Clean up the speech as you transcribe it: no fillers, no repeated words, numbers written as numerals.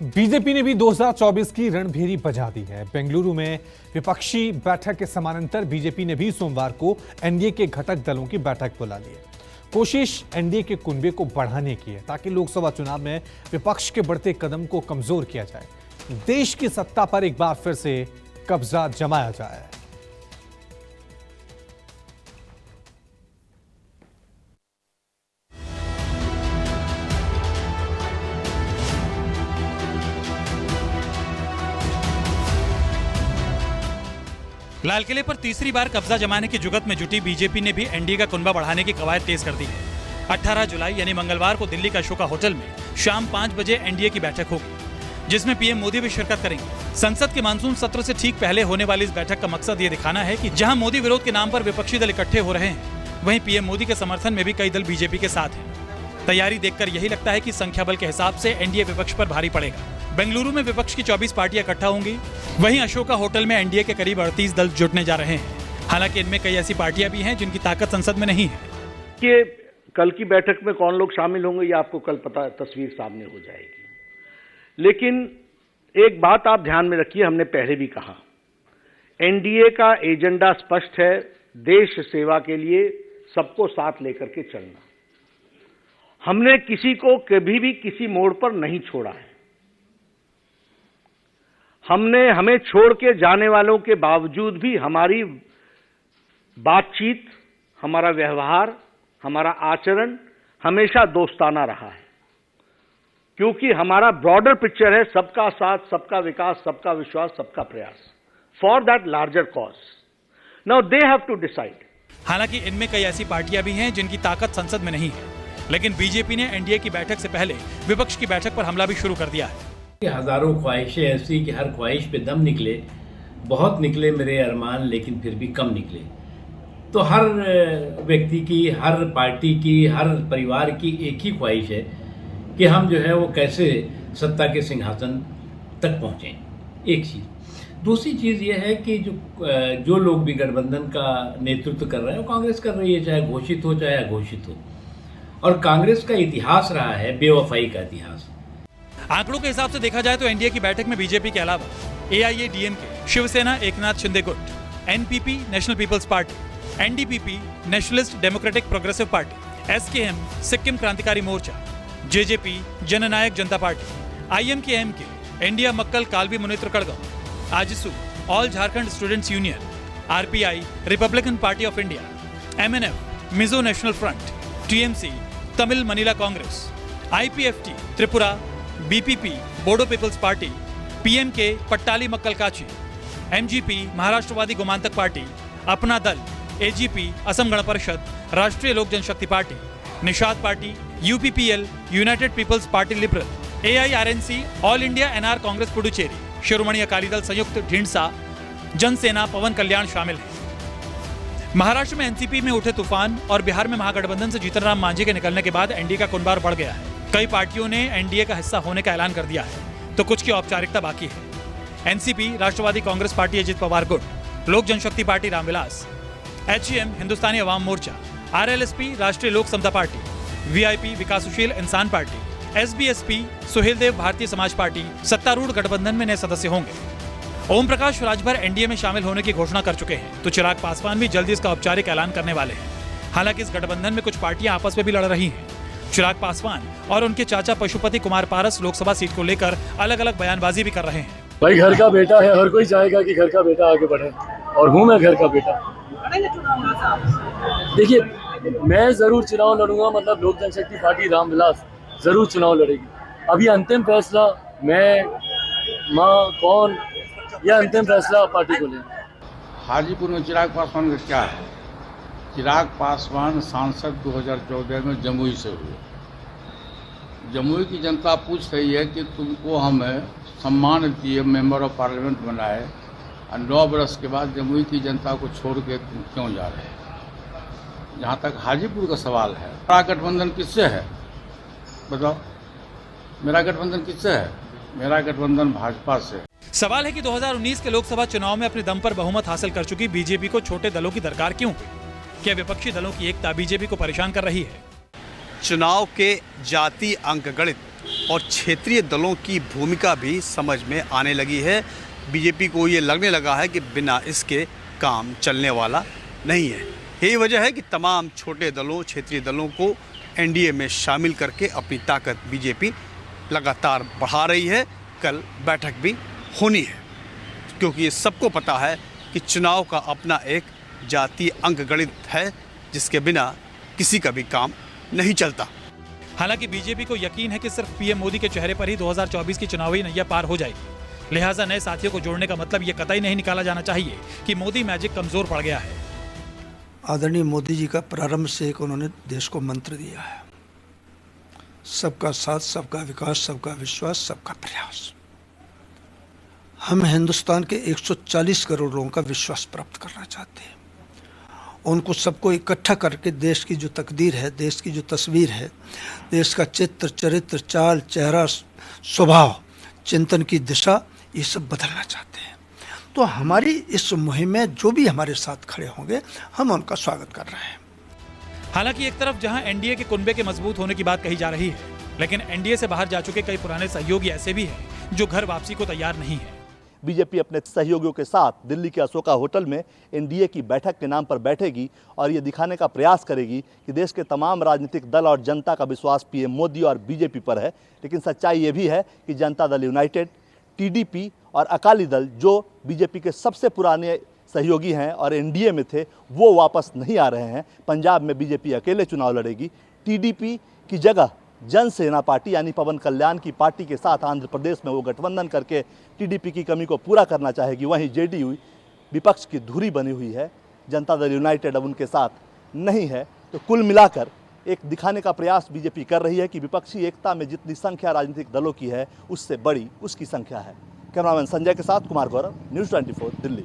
BJP ने भी 2024 की रणभेरी बजा दी है। बेंगलुरु में विपक्षी बैठक के समानांतर बीजेपी ने भी सोमवार को एनडीए के घटक दलों की बैठक बुला ली है। कोशिश एनडीए के कुनबे को बढ़ाने की है ताकि लोकसभा चुनाव में विपक्ष के बढ़ते कदम को कमजोर किया जाए, देश की सत्ता पर एक बार फिर से कब्जा जमाया जाए। लाल किले पर तीसरी बार कब्जा जमाने की जुगत में जुटी बीजेपी ने भी एनडीए का कुनबा बढ़ाने की कवायद तेज कर दी है। 18 जुलाई यानी मंगलवार को दिल्ली का अशोका होटल में शाम 5 बजे एनडीए की बैठक होगी, जिसमें पीएम मोदी भी शिरकत करेंगे। संसद के मानसून सत्र से ठीक पहले होने वाली इस बैठक का मकसद ये दिखाना है कि जहां मोदी विरोध के नाम पर विपक्षी दल इकट्ठे हो रहे हैं, वहीं पीएम मोदी के समर्थन में भी कई दल बीजेपी के साथ हैं। तैयारी देखकर यही लगता है कि संख्या बल के हिसाब से एनडीए विपक्ष पर भारी पड़ेगा। बेंगलुरु में विपक्ष की 24 पार्टियां इकट्ठा होंगी, वहीं अशोका होटल में एनडीए के करीब 38 दल जुटने जा रहे हैं। हालांकि इनमें कई ऐसी पार्टियां भी हैं जिनकी ताकत संसद में नहीं है। कि कल की बैठक में कौन लोग शामिल होंगे ये आपको कल पता तस्वीर सामने हो जाएगी। लेकिन एक बात आप ध्यान में रखिए, हमने पहले भी कहा, एनडीए का एजेंडा स्पष्ट है, देश सेवा के लिए सबको साथ लेकर के चलना। हमने किसी को कभी भी किसी मोड़ पर नहीं छोड़ा है। हमें छोड़ के जाने वालों के बावजूद भी हमारी बातचीत, हमारा व्यवहार, हमारा आचरण हमेशा दोस्ताना रहा है, क्योंकि हमारा ब्रॉडर पिक्चर है सबका साथ, सबका विकास, सबका विश्वास, सबका प्रयास, for that larger cause. Now they have to decide. हालांकि इनमें कई ऐसी पार्टियां भी हैं जिनकी ताकत संसद में नहीं है, लेकिन बीजेपी ने एनडीए की बैठक से पहले विपक्ष की बैठक पर हमला भी शुरू कर दिया है। हजारों ख्वाहिशें ऐसी कि हर ख्वाहिश पे दम निकले, बहुत निकले मेरे अरमान, लेकिन फिर भी कम निकले। तो हर व्यक्ति की, हर पार्टी की, हर परिवार की एक ही ख्वाहिश है कि हम जो है वो कैसे सत्ता के सिंहासन तक पहुँचें। एक चीज़। दूसरी चीज़ ये है कि जो लोग भी गठबंधन का नेतृत्व कर रहे हैं वो कांग्रेस कर रही है, चाहे घोषित हो चाहे अघोषित हो। और कांग्रेस का इतिहास रहा है बेवफाई का इतिहास। आंकड़ों के हिसाब से देखा जाए तो एनडीए की बैठक में बीजेपी के अलावा एआईएडीएमके, शिवसेना एकनाथ शिंदे गुट, NPP National People's Party, NDPP Nationalist Democratic Progressive Party, SKM Sikkim Krantikari Morcha, JJP Jannayak Janta Party, IMKMK, India Makkal Kalvi Munnetra Kazhagam, AJSU all Jharkhand Students Union, RPI Republican Party of India, MNF Mizo National Front, TMC Tamil Maanila Congress, IPFT Tripura, BPP Bodo People's Party, PMK Pattali Makkal Katchi, MGP Maharashtrawadi Gomantak party, अपना दल, AGP Assam गण Parishad, Rashtriya Lok Janshakti Party, Nishad Party, UPPL United People's Party Liberal, AIRNC All India NR Congress Puducherry, Shiromani Akali Dal Sanyukt Dhindsa, Jana Sena पवन कल्याण शामिल है। महाराष्ट्र में NCP में उठे तूफान और बिहार में महागठबंधन से जीतन राम मांझी के निकलने के बाद एनडीए का कुनबा बढ़ गया है। कई पार्टियों ने एनडीए का हिस्सा होने का ऐलान कर दिया है, तो कुछ की औपचारिकता बाकी है। एनसीपी राष्ट्रवादी कांग्रेस पार्टी अजित पवार गुट, लोक Janshakti party Ramvilas, HEM Hindustani Awam Morcha, RLSP राष्ट्रीय लोक समता पार्टी, वीआईपी विकासशील इंसान party, SBSP Suheldev Bharatiya Samaj party सत्तारूढ़ गठबंधन में नए सदस्य होंगे। ओम प्रकाश राजभर एनडीए में शामिल होने की घोषणा कर चुके हैं, तो चिराग पासवान भी जल्दी इसका औपचारिक ऐलान करने वाले हैं। हालांकि इस गठबंधन में कुछ पार्टियां आपस में भी लड़ रही हैं। चिराग पासवान और उनके चाचा पशुपति कुमार पारस लोकसभा सीट को लेकर अलग अलग बयानबाजी भी कर रहे हैं। भाई घर का बेटा है, हर कोई चाहेगा कि घर का बेटा आगे बढ़े, और हूँ मैं घर का बेटा। देखिए, मैं जरूर चुनाव लड़ूंगा, मतलब लोक जनशक्ति पार्टी रामविलास जरूर चुनाव लड़ेगी। अभी अंतिम फैसला मैं, माँ, कौन, यह अंतिम फैसला पार्टी को लेना। हाजीपुर में चिराग पासवान का क्या है? चिराग पासवान सांसद 2014 में जमुई से हुए। जमुई की जनता पूछ रही है कि तुमको हमें सम्मान दिए, मेंबर ऑफ पार्लियामेंट बनाए, और 9 बरस के बाद जमुई की जनता को छोड़ के तुम क्यों जा रहे हैं? जहाँ तक हाजीपुर का सवाल है, मेरा गठबंधन किससे है बताओ? मेरा गठबंधन किससे है? मेरा गठबंधन भाजपा से। सवाल है कि 2019 के लोकसभा चुनाव में अपने दम पर बहुमत हासिल कर चुकी बीजेपी को छोटे दलों की दरकार क्यों हुई? क्या विपक्षी दलों की एकता बीजेपी को परेशान कर रही है? चुनाव के जाति अंक गणित और क्षेत्रीय दलों की भूमिका भी समझ में आने लगी है। बीजेपी को ये लगने लगा है कि बिना इसके काम चलने वाला नहीं है। यही वजह है कि तमाम छोटे दलों, क्षेत्रीय दलों को एनडीए में शामिल करके अपनी ताकत बीजेपी लगातार बढ़ा रही है। कल बैठक भी होनी है, क्योंकि ये सबको पता है कि चुनाव का अपना एक जातीय अंकगणित है, जिसके बिना किसी का भी काम नहीं चलता। हालांकि बीजेपी को यकीन है कि सिर्फ पीएम मोदी के चेहरे पर ही 2024 की चुनावी नैया पार हो जाएगी। लिहाजा नए साथियों को जोड़ने का मतलब ये कतई नहीं निकाला जाना चाहिए कि मोदी मैजिक कमजोर पड़ गया है। आदरणीय मोदी जी का प्रारंभ से एक उन्होंने देश को मंत्र दिया है, सबका साथ, सबका विकास, सबका विश्वास, सबका प्रयास। हम हिंदुस्तान के 140 करोड़ लोगों का विश्वास प्राप्त करना चाहते हैं। उनको सबको इकट्ठा करके देश की जो तकदीर है, देश की जो तस्वीर है, देश का चित्र, चरित्र, चाल, चेहरा, स्वभाव, चिंतन की दिशा, ये सब बदलना चाहते हैं। तो हमारी इस मुहिम में जो भी हमारे साथ खड़े होंगे, हम उनका स्वागत कर रहे हैं। हालांकि एक तरफ जहां एनडीए के कुनबे के मजबूत होने की बात कही जा रही है, लेकिन एनडीए से बाहर जा चुके कई पुराने सहयोगी ऐसे भी हैं जो घर वापसी को तैयार नहीं है। बीजेपी अपने सहयोगियों के साथ दिल्ली के अशोका होटल में एनडीए की बैठक के नाम पर बैठेगी और ये दिखाने का प्रयास करेगी कि देश के तमाम राजनीतिक दल और जनता का विश्वास पीएम मोदी और बीजेपी पर है। लेकिन सच्चाई ये भी है कि जनता दल यूनाइटेड, टीडीपी और अकाली दल, जो बीजेपी के सबसे पुराने सहयोगी हैं और एनडीए में थे, वो वापस नहीं आ रहे हैं। पंजाब में बीजेपी अकेले चुनाव लड़ेगी। टीडीपी की जगह जनसेना पार्टी यानी पवन कल्याण की पार्टी के साथ आंध्र प्रदेश में वो गठबंधन करके टीडीपी की कमी को पूरा करना चाहेगी। वहीं जेडीयू विपक्ष की धुरी बनी हुई है, जनता दल यूनाइटेड अब उनके साथ नहीं है। तो कुल मिलाकर एक दिखाने का प्रयास बीजेपी कर रही है कि विपक्षी एकता में जितनी संख्या राजनीतिक दलों की है, उससे बड़ी उसकी संख्या है। कैमरामैन संजय के साथ कुमार गौरव, न्यूज़ 24 दिल्ली।